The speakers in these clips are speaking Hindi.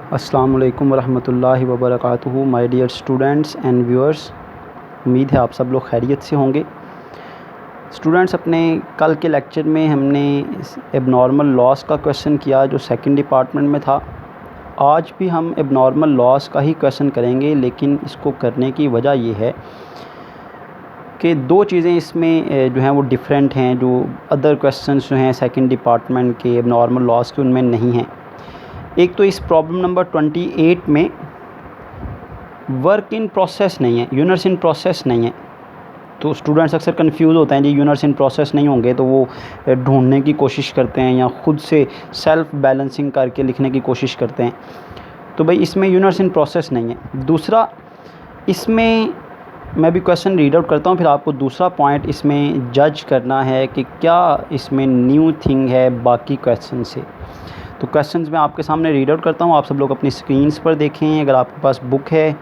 अस्सलाम वालेकुम वरहमतुल्लाहि वबरकातुहू। My dear students and viewers, उम्मीद है आप सब लोग खैरियत से होंगे। स्टूडेंट्स, अपने कल के लेक्चर में हमने एबनॉर्मल लॉस का क्वेश्चन किया जो सेकंड डिपार्टमेंट में था। आज भी हम एबनॉर्मल लॉस का ही क्वेश्चन करेंगे, लेकिन इसको करने की वजह ये है कि दो चीज़ें इसमें जो हैं वो डिफरेंट हैं, जो अदर क्वेश्चंस जो हैं सेकंड डिपार्टमेंट के एबनॉर्मल लॉस के उनमें नहीं हैं। एक तो इस प्रॉब्लम नंबर 28 में वर्क इन प्रोसेस नहीं है, यूनिट्स इन प्रोसेस नहीं है। तो स्टूडेंट्स अक्सर कंफ्यूज होते हैं जी, यूनिट्स इन प्रोसेस नहीं होंगे तो वो ढूंढने की कोशिश करते हैं या ख़ुद से सेल्फ बैलेंसिंग करके लिखने की कोशिश करते हैं। तो भाई इसमें यूनिट्स इन प्रोसेस नहीं है। दूसरा, इसमें मैं भी क्वेश्चन रीड आउट करता हूँ, फिर आपको दूसरा पॉइंट इसमें जज करना है कि क्या इसमें न्यू थिंग है बाकी क्वेश्चन से। तो क्वेश्चंस मैं आपके सामने रीड आउट करता हूँ, आप सब लोग अपनी स्क्रीन्स पर देखें। अगर आपके पास बुक है,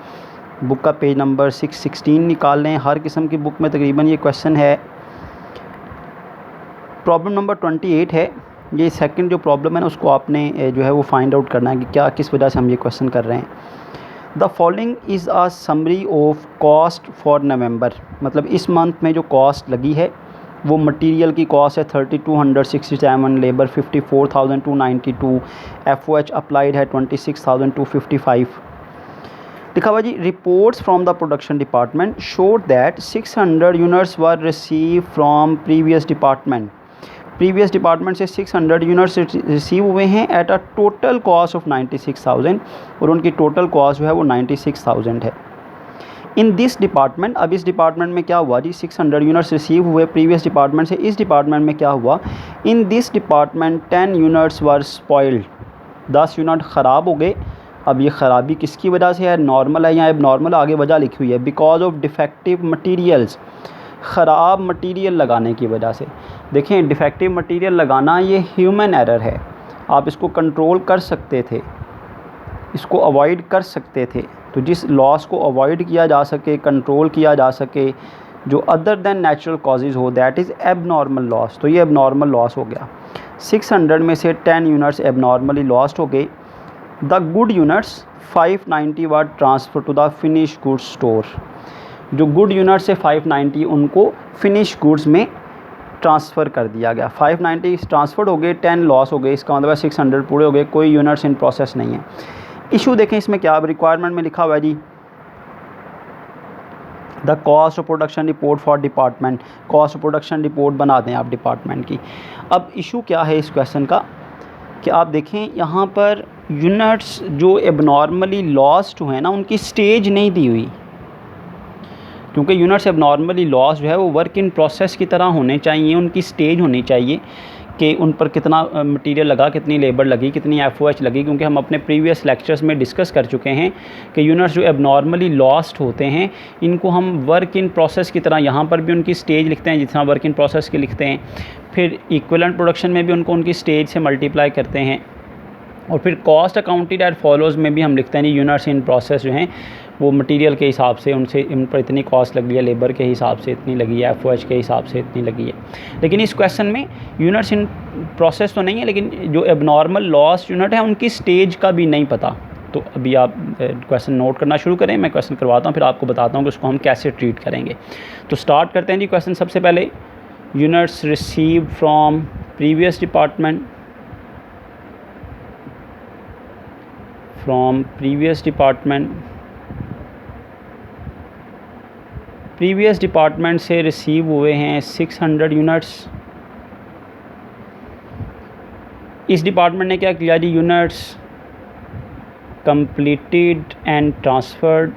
बुक का पेज नंबर 616 निकाल लें। हर किस्म की बुक में तकरीबन ये क्वेश्चन है। प्रॉब्लम नंबर 28 है। ये सेकंड जो प्रॉब्लम है ना, उसको आपने जो है वो फाइंड आउट करना है कि क्या किस वजह से हम ये क्वेश्चन कर रहे हैं। The following is a summary of cost for नवंबर। मतलब इस मंथ में जो कॉस्ट लगी है वो मटेरियल की कॉस्ट है 3267, लेबर 54,292, FOH अप्लाइड है 26,255। लिखा हुआ जी, reports from the production department showed that 600 units were receive from previous department. Previous department से 600 यूनिट्स रिसीव हुए हैं at a total cost of 96,000, और उनकी टोटल कॉस्ट जो है वो 96,000 है। इन दिस डिपार्टमेंट, अब इस डिपार्टमेंट में क्या हुआ जी, 600 यूनिट्स रिसीव हुए प्रीवियस डिपार्टमेंट से। इस डिपार्टमेंट में क्या हुआ, in this department 10 units were spoiled, 10 unit ख़राब हो गए। अब ये ख़राबी किसकी वजह से है, नॉर्मल है या एबनॉर्मल, आगे वजह लिखी हुई है। बिकॉज ऑफ डिफेक्टिव मटीरियल्स, ख़राब मटीरियल लगाने की वजह से। देखें, डिफेक्टिव मटीरियल लगाना ये ह्यूमन एरर है, आप इसको कंट्रोल कर सकते थे, इसको अवॉइड कर सकते थे। तो जिस लॉस को अवॉइड किया जा सके, कंट्रोल किया जा सके, जो अदर देन नेचुरल कॉजेज़ हो, दैट इज़ एबनॉर्मल लॉस। तो ये एबनॉर्मल लॉस हो गया। 600 में से 10 यूनिट्स एबनॉर्मली लॉस्ट हो गए। The good units 590 were transfer to the finish goods store. जो गुड यूनिट्स है 590, उनको फिनिश गुड्स में ट्रांसफ़र कर दिया गया। 590 ट्रांसफ़र हो गए, 10 लॉस हो गए। इसका मतलब 600 पूरे हो गए, कोई यूनिट्स इन प्रोसेस नहीं है। इशू देखें इसमें क्या रिक्वायरमेंट में लिखा हुआ है जी, the cost of production report for department. Cost of production report बना दें आप डिपार्टमेंट की। अब इशू क्या है इस क्वेश्चन का कि आप देखें यहाँ पर यूनिट्स जो एबनॉर्मली लॉस्ट हुए हैं ना, उनकी स्टेज नहीं दी हुई, क्योंकि यूनिट्स एबनॉर्मली लॉस जो है वो वर्क इन प्रोसेस की तरह होने चाहिए। उनकी स्टेज होनी चाहिए कि उन पर कितना मटेरियल लगा, कितनी लेबर लगी, कितनी FOH लगी। क्योंकि हम अपने प्रीवियस लेक्चर्स में डिस्कस कर चुके हैं कि यूनिट्स जो एबनॉर्मली लॉस्ट होते हैं, इनको हम वर्क इन प्रोसेस की तरह यहाँ पर भी उनकी स्टेज लिखते हैं जितना वर्क इन प्रोसेस की लिखते हैं। फिर इक्विवेलेंट प्रोडक्शन में भी उनको उनकी स्टेज से मल्टीप्लाई करते हैं। और फिर कॉस्ट अकाउंटेड एट फॉलोज़ में भी हम लिखते हैं जी, यूनिट्स इन प्रोसेस जो हैं वो मटेरियल के हिसाब से उनसे इन पर इतनी कॉस्ट लगी है, लेबर के हिसाब से इतनी लगी है, FOH के हिसाब से इतनी लगी है। लेकिन इस क्वेश्चन में यूनिट्स इन प्रोसेस तो नहीं है, लेकिन जो एबनॉर्मल लॉस यूनिट है उनकी स्टेज का भी नहीं पता। तो अभी आप क्वेश्चन नोट करना शुरू करें, मैं क्वेश्चन करवाता हूँ, फिर आपको बताता हूँ कि उसको हम कैसे ट्रीट करेंगे। तो स्टार्ट करते हैं जी क्वेश्चन। सबसे पहले, units received from previous department, from previous department. Previous department से रिसीव हुए हैं 600 यूनिट्स। इस डिपार्टमेंट ने क्या किया जी, units completed and transferred.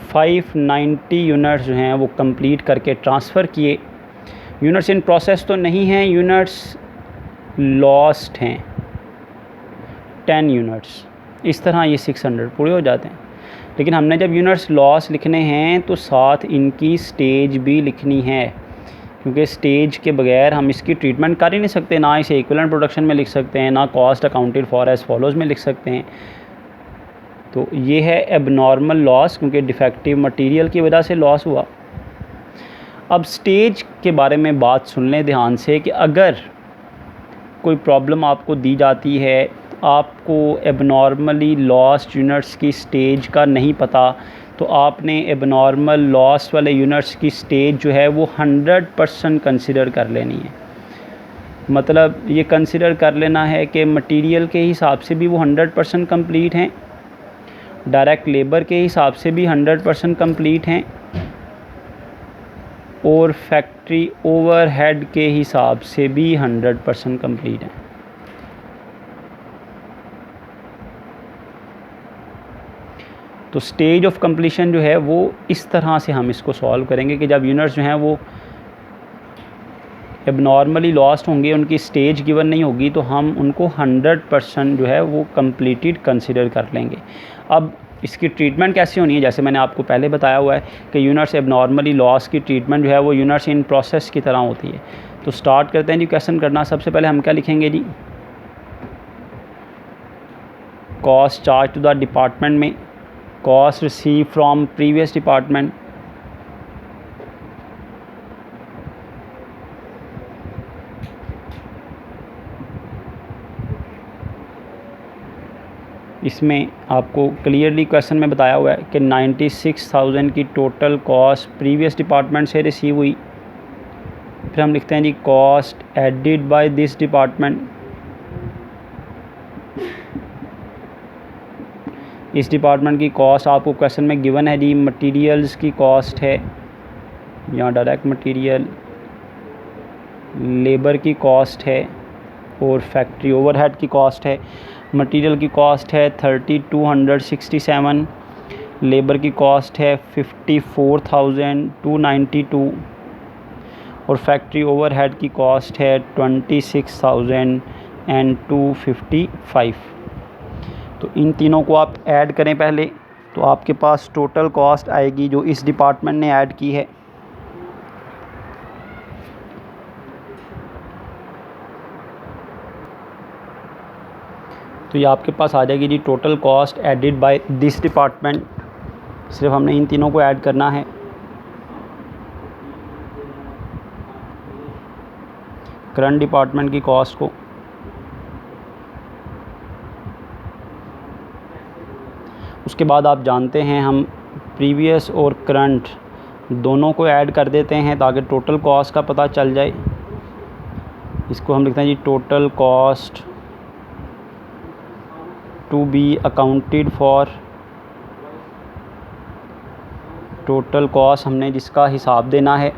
Five 90 units जो हैं वो कंप्लीट करके ट्रांसफ़र किए। यूनिट्स इन प्रोसेस तो नहीं हैं, यूनिट्स लॉस्ट हैं 10 यूनिट्स। इस तरह ये 600 पूरे हो जाते हैं। लेकिन हमने जब यूनिट्स लॉस लिखने हैं तो साथ इनकी स्टेज भी लिखनी है, क्योंकि स्टेज के बगैर हम इसकी ट्रीटमेंट कर ही नहीं सकते। ना इसे इक्विवेलेंट प्रोडक्शन में लिख सकते हैं, ना cost accounted for as follows में लिख सकते हैं। तो ये है एबनॉर्मल लॉस, क्योंकि डिफेक्टिव मटेरियल की वजह से लॉस हुआ। अब स्टेज के बारे में बात सुन लें ध्यान से कि अगर कोई प्रॉब्लम आपको दी जाती है, आपको एबनॉर्मली लॉस्ट यूनिट्स की स्टेज का नहीं पता, तो आपने एबनॉर्मल लॉस वाले यूनिट्स की स्टेज जो है वो 100% कंसिडर कर लेनी है। मतलब ये कंसिडर कर लेना है कि मटेरियल के हिसाब से भी वो 100% कंप्लीट हैं, डायरेक्ट लेबर के हिसाब से भी 100% कंप्लीट हैं, और फैक्ट्री ओवरहेड के हिसाब से भी 100% कंप्लीट हैं। तो स्टेज ऑफ कंप्लीशन जो है वो इस तरह से हम इसको सॉल्व करेंगे कि जब यूनिट्स जो हैं वो एबनॉर्मली लॉस्ट होंगे, उनकी स्टेज गिवन नहीं होगी, तो हम उनको 100% जो है वो कंप्लीटेड कंसिडर कर लेंगे। अब इसकी ट्रीटमेंट कैसे होनी है, जैसे मैंने आपको पहले बताया हुआ है कि यूनिट्स एबनॉर्मली लॉस की ट्रीटमेंट जो है वो यूनिट्स इन प्रोसेस की तरह होती है। तो स्टार्ट करते हैं जी क्वेश्चन करना। सबसे पहले हम क्या लिखेंगे जी, cost charge to the department में cost receive from previous department, इसमें आपको क्लियरली क्वेश्चन में बताया हुआ है कि 96,000 की टोटल कॉस्ट प्रीवियस डिपार्टमेंट से रिसीव हुई। फिर हम लिखते हैं जी cost added by this department, इस डिपार्टमेंट की कॉस्ट आपको क्वेश्चन में गिवन है जी, मटेरियल्स की कॉस्ट है, यहाँ डायरेक्ट मटेरियल, लेबर की कॉस्ट है और फैक्ट्री ओवरहेड की कॉस्ट है। मटेरियल की कॉस्ट है 3267, लेबर की कॉस्ट है 54,292 और फैक्ट्री ओवरहेड की कॉस्ट है 26,255। तो इन तीनों को आप ऐड करें पहले, तो आपके पास टोटल कॉस्ट आएगी जो इस डिपार्टमेंट ने ऐड की है। तो ये आपके पास आ जाएगी जी total cost added by this department. सिर्फ हमने इन तीनों को ऐड करना है। करंट डिपार्टमेंट की कॉस्ट को, उसके बाद आप जानते हैं हम प्रीवियस और करंट दोनों को ऐड कर देते हैं ताकि टोटल कॉस्ट का पता चल जाए। इसको हम लिखते हैं जी total cost to be accounted for, total cost हमने जिसका हिसाब देना है,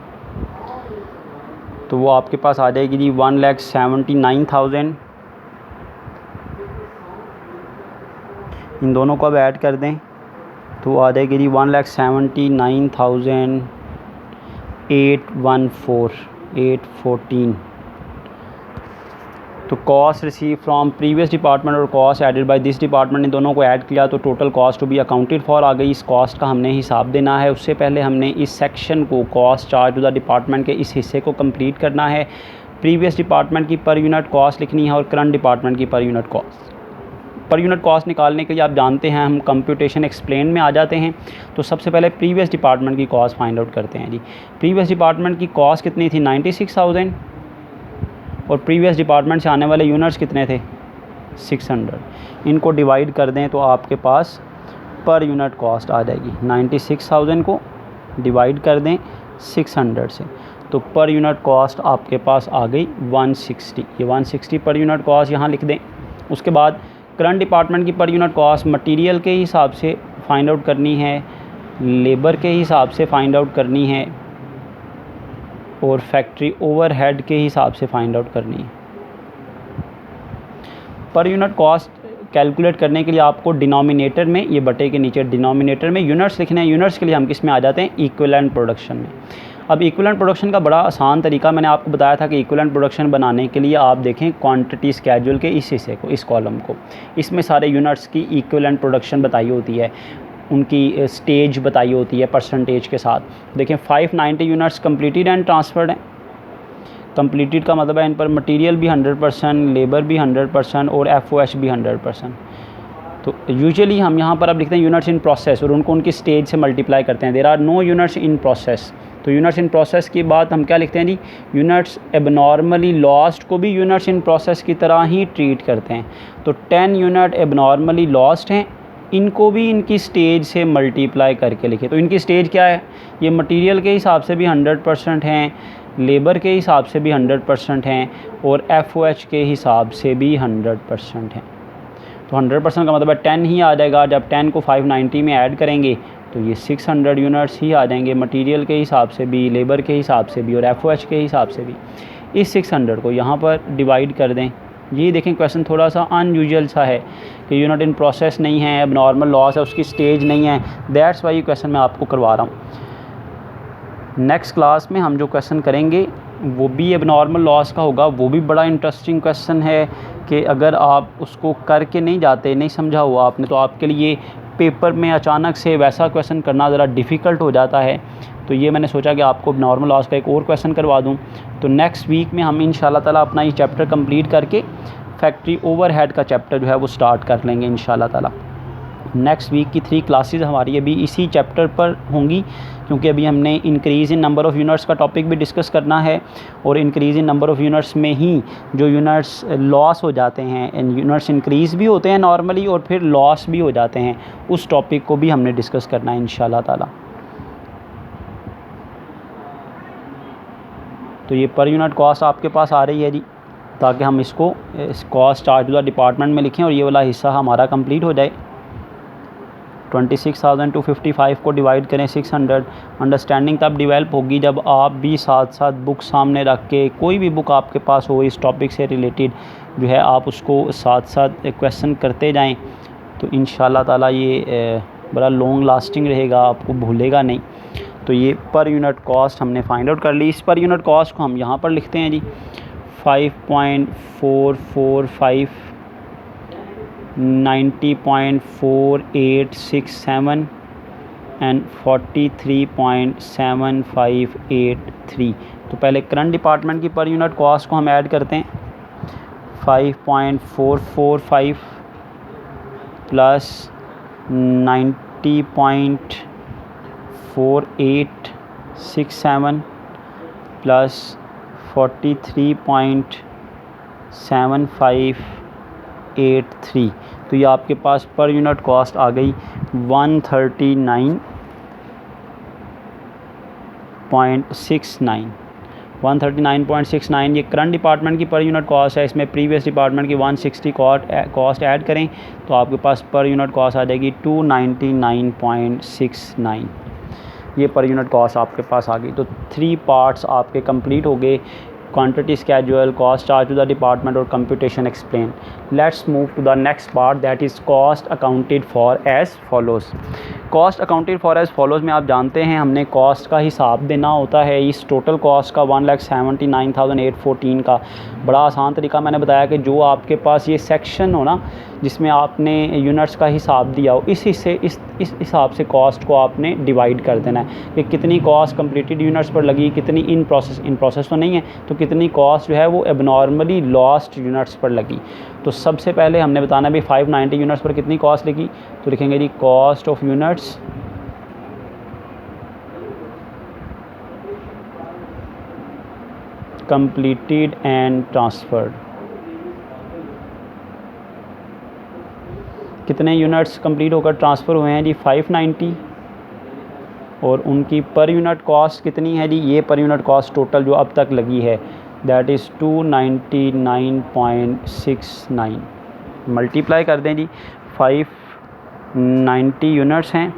तो वो आपके पास आ जाएगी जी 1,79,000। इन दोनों को अब ऐड कर दें तो आ जाएगी जी 1,79,814। तो cost receive from previous department और cost added by this department, इन दोनों को ऐड किया तो total cost to be accounted for आ गई। इस कॉस्ट का हमने हिसाब देना है। उससे पहले हमने इस सेक्शन को cost charge to the department के इस हिस्से को कंप्लीट करना है। प्रीवियस डिपार्टमेंट की पर यूनिट कॉस्ट लिखनी है और करंट डिपार्टमेंट की per unit cost. Per unit cost निकालने के लिए आप जानते हैं हम कंप्यूटेशन एक्सप्लेन में आ जाते हैं। तो सबसे पहले प्रीवियस डिपार्टमेंट की कॉस्ट फाइंड आउट करते हैं जी। प्रीवियस डिपार्टमेंट की कॉस्ट कितनी थी 96,000 और प्रीवियस डिपार्टमेंट से आने वाले यूनिट्स कितने थे 600। इनको डिवाइड कर दें तो आपके पास पर यूनिट कॉस्ट आ जाएगी। 96,000 को डिवाइड कर दें 600 से तो पर यूनिट कॉस्ट आपके पास आ गई 160। ये 160 पर यूनिट कॉस्ट यहाँ लिख दें। उसके बाद करंट डिपार्टमेंट की पर यूनिट कॉस्ट मटेरियल के हिसाब से फाइंड आउट करनी है, लेबर के हिसाब से फाइंड आउट करनी है और फैक्ट्री ओवरहेड के हिसाब से फाइंड आउट करनी है। पर यूनिट कॉस्ट कैलकुलेट करने के लिए आपको डिनोमिनेटर में, ये बटे के नीचे डिनोमिनेटर में यूनिट्स लिखने हैं। यूनिट्स के लिए हम किस में आ जाते हैं इक्विवेलेंट प्रोडक्शन में। अब इक्विवेलेंट प्रोडक्शन का बड़ा आसान तरीका मैंने आपको बताया था कि इक्विवेलेंट प्रोडक्शन बनाने के लिए आप देखें क्वांटिटी स्केड्यूल के इस हिस्से को, इस कॉलम को, इसमें सारे यूनिट्स की इक्विवेलेंट प्रोडक्शन बताई होती है, उनकी स्टेज बताई होती है परसेंटेज के साथ। देखें 590 यूनिट्स कंप्लीटेड एंड ट्रांसफर्ड हैं। कंप्लीटेड का मतलब है इन पर मटेरियल भी 100%, लेबर भी 100% और FOH भी 100%। तो यूजुअली हम यहाँ पर अब लिखते हैं यूनिट्स इन प्रोसेस और उनको उनकी स्टेज से मल्टीप्लाई करते हैं। There are no units in process, तो यूनिट्स इन प्रोसेस की बात हम क्या लिखते हैं जी, यूनिट्स एबनॉर्मली लॉस्ट को भी यूनिट्स इन प्रोसेस की तरह ही ट्रीट करते हैं। तो 10 यूनिट एबनॉर्मली लॉस्ट हैं, इनको भी इनकी स्टेज से मल्टीप्लाई करके लिखे। तो इनकी स्टेज क्या है, ये मटेरियल के हिसाब से भी 100% हैं, लेबर के हिसाब से भी 100% हैं, और FOH के हिसाब से भी 100% हैं। तो 100% का मतलब है 10 ही आ जाएगा। जब 10 को 590 में ऐड करेंगे तो ये 600 यूनिट्स ही आ जाएंगे, मटेरियल के हिसाब से भी, लेबर के हिसाब से भी और FOH के हिसाब से भी। इस 600 को यहाँ पर डिवाइड कर दें। ये देखें क्वेश्चन थोड़ा सा अनयूजुअल सा है कि यूनिट इन प्रोसेस नहीं है, अब नॉर्मल लॉस है, उसकी स्टेज नहीं है, दैट्स वाई ये क्वेश्चन मैं आपको करवा रहा हूँ। नेक्स्ट क्लास में हम जो क्वेश्चन करेंगे वो भी एबनॉर्मल लॉस का होगा। वो भी बड़ा इंटरेस्टिंग क्वेश्चन है कि अगर आप उसको करके नहीं जाते, नहीं समझा हुआ आपने, तो आपके लिए पेपर में अचानक से वैसा क्वेश्चन करना ज़रा डिफ़िकल्ट हो जाता है। तो ये मैंने सोचा कि आपको नॉर्मल लॉस का एक और क्वेश्चन करवा दूं। तो नेक्स्ट वीक में हम इंशाल्लाह ताला अपना ये चैप्टर कंप्लीट करके फैक्ट्री ओवरहेड का चैप्टर जो है वो स्टार्ट कर लेंगे इंशाल्लाह ताला। नेक्स्ट वीक की 3 क्लासेस हमारी अभी इसी चैप्टर पर होंगी, क्योंकि अभी हमने increase in number of units का टॉपिक भी डिस्कस करना है, और increase in number of units में ही जो यूनिट्स लॉस हो जाते हैं, यूनिट्स इंक्रीज़ भी होते हैं नॉर्मली और फिर लॉस भी हो जाते हैं, उस टॉपिक को भी हमने डिस्कस करना है इंशाल्लाह ताला। तो ये पर यूनिट कॉस्ट आपके पास आ रही है जी, ताकि हम इसको cost charge to the department में लिखें और ये वाला हिस्सा हमारा कंप्लीट हो जाए। 26,255 को डिवाइड करें 600। अंडरस्टैंडिंग तब डेवलप होगी जब आप भी साथ साथ बुक सामने रख के, कोई भी बुक आपके पास हो इस टॉपिक से रिलेटेड जो है, आप उसको साथ साथ क्वेश्चन करते जाएं। तो इंशाल्लाह ताला ये बड़ा लॉन्ग लास्टिंग रहेगा, आपको भूलेगा नहीं। तो ये पर यूनिट कॉस्ट हमने फाइंड आउट कर ली। इस पर यूनिट कॉस्ट को हम यहाँ पर लिखते हैं जी 5.445, 90.4867 एंड 43.7583। तो पहले करंट डिपार्टमेंट की पर यूनिट कॉस्ट को हम ऐड करते हैं। 5.445 प्लस 90.4867 प्लस 43.7583। तो ये आपके पास पर यूनिट कॉस्ट आ गई 139.69। 139.69 ये करंट डिपार्टमेंट की पर यूनिट कॉस्ट है। इसमें प्रीवियस डिपार्टमेंट की 160 कॉस्ट ऐड करें तो आपके पास पर यूनिट कॉस्ट आ जाएगी 299.69। ये पर यूनिट कॉस्ट आपके पास आ गई। तो 3 पार्ट्स आपके कंप्लीट हो गए, quantity schedule, cost charge to the department और computation explain. Let's move to the next part, that is cost accounted for as follows. Cost accounted for as follows में आप जानते हैं हमने कॉस्ट का हिसाब देना होता है। इस टोटल कॉस्ट का 1,79,814 का बड़ा आसान तरीका मैंने बताया कि जो आपके पास ये सेक्शन हो ना, जिसमें आपने यूनिट्स का हिसाब दिया हो, इस हिसाब से कॉस्ट को आपने डिवाइड कर देना है कि कितनी कॉस्ट कंप्लीटेड यूनिट्स पर लगी, कितनी इन प्रोसेस तो नहीं है, तो कितनी कॉस्ट जो है वो एबनॉर्मली लॉस्ट यूनिट्स पर लगी। तो सबसे पहले हमने बताना भी 590 यूनिट्स पर कितनी कॉस्ट लगी। तो लिखेंगे जी cost of units completed and transferred. कितने यूनिट्स कंप्लीट होकर ट्रांसफ़र हुए हैं जी 590, और उनकी पर यूनिट कॉस्ट कितनी है जी, ये पर यूनिट कॉस्ट टोटल जो अब तक लगी है दैट इज़ 299.69। मल्टीप्लाई कर दें जी, 590 यूनिट्स हैं,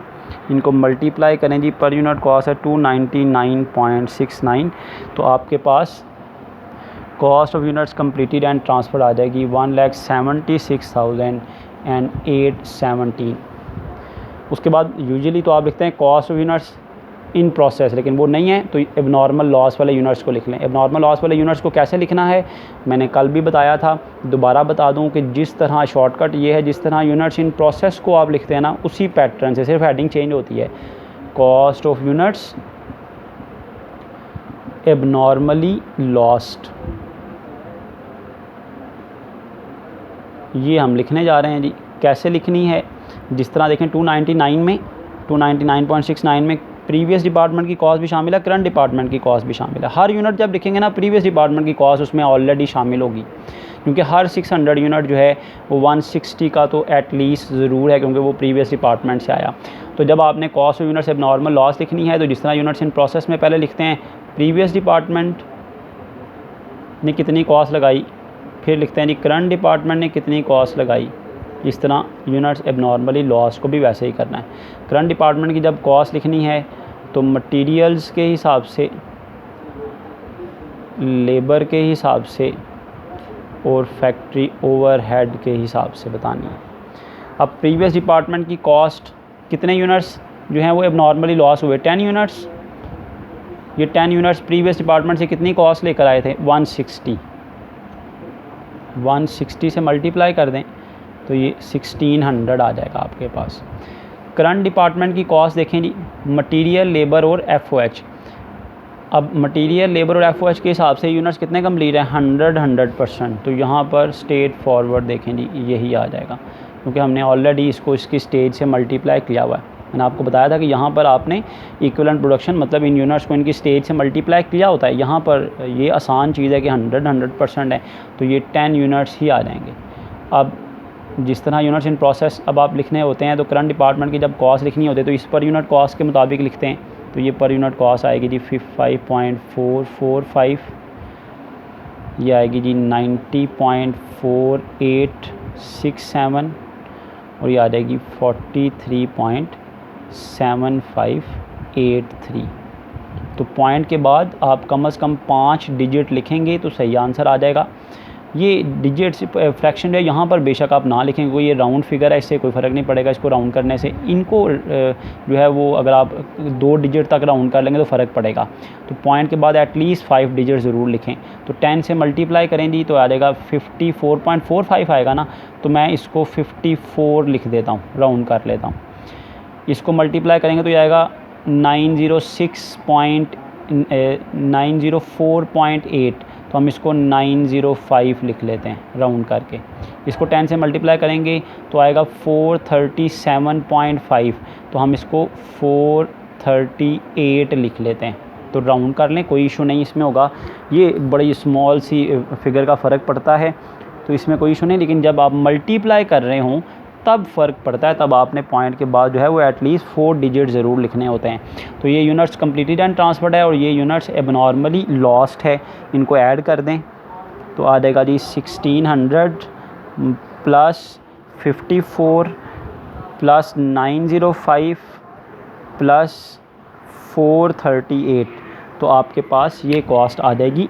इनको मल्टीप्लाई करें जी, पर यूनिट कॉस्ट है 299.69। तो आपके पास cost of units completed and transferred आ जाएगी 1,76,817। उसके बाद यूजुअली तो आप लिखते हैं cost of units in process, लेकिन वो नहीं है तो एबनॉर्मल लॉस वाले यूनिट्स को लिख लें। एबनॉर्मल लॉस वाले यूनिट्स को कैसे लिखना है मैंने कल भी बताया था, दोबारा बता दूं कि जिस तरह शॉर्टकट ये है, जिस तरह यूनिट्स इन प्रोसेस को आप लिखते हैं ना, उसी पैटर्न से, सिर्फ हेडिंग चेंज होती है। Cost of units abnormally lost, ये हम लिखने जा रहे हैं जी। कैसे लिखनी है, जिस तरह देखें 299 में 299.69 में प्रीवियस डिपार्टमेंट की कॉस्ट भी शामिल है, करंट डिपार्टमेंट की कॉस्ट भी शामिल है। हर यूनिट जब लिखेंगे ना प्रीवियस डिपार्टमेंट की कॉस्ट उसमें ऑलरेडी शामिल होगी, क्योंकि हर 600 यूनिट जो है वो 160 का तो एटलीस्ट ज़रूर है, क्योंकि वो प्रीवियस डिपार्टमेंट से आया। तो जब आपने कॉस्ट ऑफ यूनिट से नॉर्मल लॉस लिखनी है तो जिस तरह यूनिट्स इन प्रोसेस में पहले लिखते हैं प्रीवियस डिपार्टमेंट ने कितनी कॉस्ट लगाई, फिर लिखते हैं जी करंट डिपार्टमेंट ने कितनी कॉस्ट लगाई। इस तरह यूनिट्स एबनॉर्मली लॉस को भी वैसे ही करना है। करंट डिपार्टमेंट की जब कॉस्ट लिखनी है तो मटेरियल्स के हिसाब से, लेबर के हिसाब से और फैक्ट्री ओवरहेड के हिसाब से बतानी है। अब प्रीवियस डिपार्टमेंट की कॉस्ट कितने यूनिट्स जो हैं वो एबनॉर्मली लॉस हुए 10 यूनिट्स। ये 10 यूनिट्स प्रीवियस डिपार्टमेंट से कितनी कॉस्ट लेकर आए थे 160 से मल्टीप्लाई कर दें तो ये 1600 आ जाएगा आपके पास। करंट डिपार्टमेंट की कॉस्ट देखें जी, मटेरियल, लेबर और FOH। अब मटेरियल, लेबर और FOH के हिसाब से यूनिट्स कितने कंप्लीट हैं 100%। तो यहाँ पर स्ट्रेट फॉरवर्ड देखें जी यही आ जाएगा, क्योंकि हमने ऑलरेडी इसको इसकी स्टेज से मल्टीप्लाई किया हुआ है। मैंने आपको बताया था कि यहाँ पर आपने इक्विवेलेंट प्रोडक्शन मतलब इन यूनिट्स को इनकी स्टेज से मल्टीप्लाई किया होता है। यहाँ पर ये आसान चीज़ है कि 100% है, तो ये 10 यूनिट्स ही आ जाएंगे। अब जिस तरह यूनिट्स इन प्रोसेस अब आप लिखने होते हैं तो करंट डिपार्टमेंट की जब कॉस्ट लिखनी होती है तो इस पर यूनिट कॉस्ट के मुताबिक लिखते हैं। तो ये पर यूनिट कॉस्ट आएगी जी 5.445, ये आएगी जी 90.4867 और ये आ जाएगी 43.7583। तो पॉइंट के बाद आप कम से कम 5 डिजिट लिखेंगे तो सही आंसर आ जाएगा। ये डिजिट्स फ्रैक्शन है यहाँ पर बेशक आप ना लिखेंगे, कोई ये राउंड फिगर है, इससे कोई फ़र्क नहीं पड़ेगा इसको राउंड करने से। इनको जो है वो अगर आप 2 डिजिट तक राउंड कर लेंगे तो फ़र्क पड़ेगा। तो पॉइंट के बाद एटलीस्ट 5 डिजिट ज़रूर लिखें। तो 10 से मल्टीप्लाई करेंगी तो आ जाएगा 54.45 आएगा ना, तो मैं इसको 54 लिख देता हूँ, राउंड कर लेता हूँ। इसको मल्टीप्लाई करेंगे तो ये आएगा 904.8, तो हम इसको 905 लिख लेते हैं राउंड करके। इसको 10 से मल्टीप्लाई करेंगे तो आएगा 437.5, तो हम इसको 438 लिख लेते हैं। तो राउंड कर लें, कोई इशू नहीं इसमें होगा। ये बड़ी स्मॉल सी फिगर का फ़र्क पड़ता है तो इसमें कोई इशू नहीं, लेकिन जब आप मल्टीप्लाई कर रहे हों तब फ़र्क पड़ता है, तब आपने पॉइंट के बाद जो है वो एटलीस्ट 4 डिजिट ज़रूर लिखने होते हैं। तो ये यूनिट्स कम्प्लीटेड एंड ट्रांसफर्ड है और ये यूनिट्स एबनॉर्मली लॉस्ट है। इनको ऐड कर दें तो आ जाएगा जी 1600 प्लस 54 प्लस 905 प्लस 438, तो आपके पास ये कॉस्ट आ जाएगी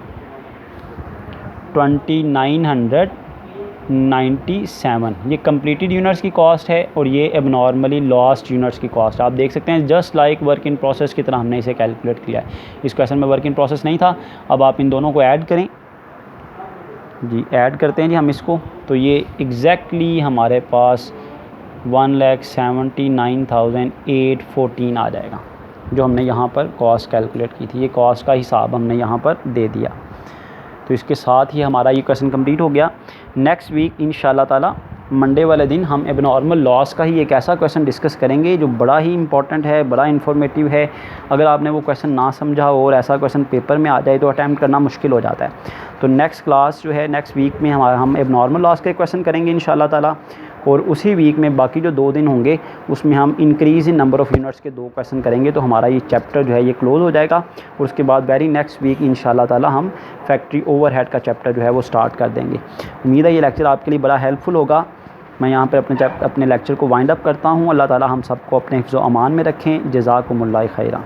2997। ये कंप्लीटेड यूनिट्स की कॉस्ट है और ये एबनॉर्मली लॉस्ट यूनिट्स की कॉस्ट। आप देख सकते हैं just like work in process की तरह हमने इसे कैलकुलेट किया है। इस क्वेश्चन में वर्क इन प्रोसेस नहीं था। अब आप इन दोनों को ऐड करें जी, ऐड करते हैं जी हम इसको, तो ये एग्जैक्टली हमारे पास 1,79,814 आ जाएगा, जो हमने यहाँ पर कॉस्ट कैलकुलेट की थी। ये कॉस्ट का हिसाब हमने यहाँ पर दे दिया। तो इसके साथ ही हमारा ये क्वेश्चन कंप्लीट हो गया। नेक्स्ट वीक इंशाल्लाह ताला मंडे वाले दिन हम एबनॉर्मल लॉस का ही एक ऐसा क्वेश्चन डिस्कस करेंगे जो बड़ा ही इंपॉर्टेंट है, बड़ा इन्फॉर्मेटिव है। अगर आपने वो क्वेश्चन ना समझा हो और ऐसा क्वेश्चन पेपर में आ जाए तो अटैम्प्ट करना मुश्किल हो जाता है। तो नेक्स्ट क्लास जो है नेक्स्ट वीक में हम एबनॉर्मल लॉस के क्वेश्चन करेंगे इंशाल्लाह ताला, और उसी वीक में बाकी जो 2 दिन होंगे उसमें हम increase in number of units के 2 क्वेश्चन करेंगे। तो हमारा ये चैप्टर जो है ये क्लोज़ हो जाएगा और उसके बाद वेरी नेक्स्ट वीक इंशाल्लाह ताला हम फैक्ट्री ओवरहेड का चैप्टर जो है वो स्टार्ट कर देंगे। उम्मीद है ये लेक्चर आपके लिए बड़ा हेल्पफुल होगा। मैं यहाँ पर अपने लेक्चर को वाइंड अप करता हूँ। अल्लाह ताला हम सबको अपने हिफ्ज़ व अमान में रखें। जज़ाकुमुल्लाह खैरा।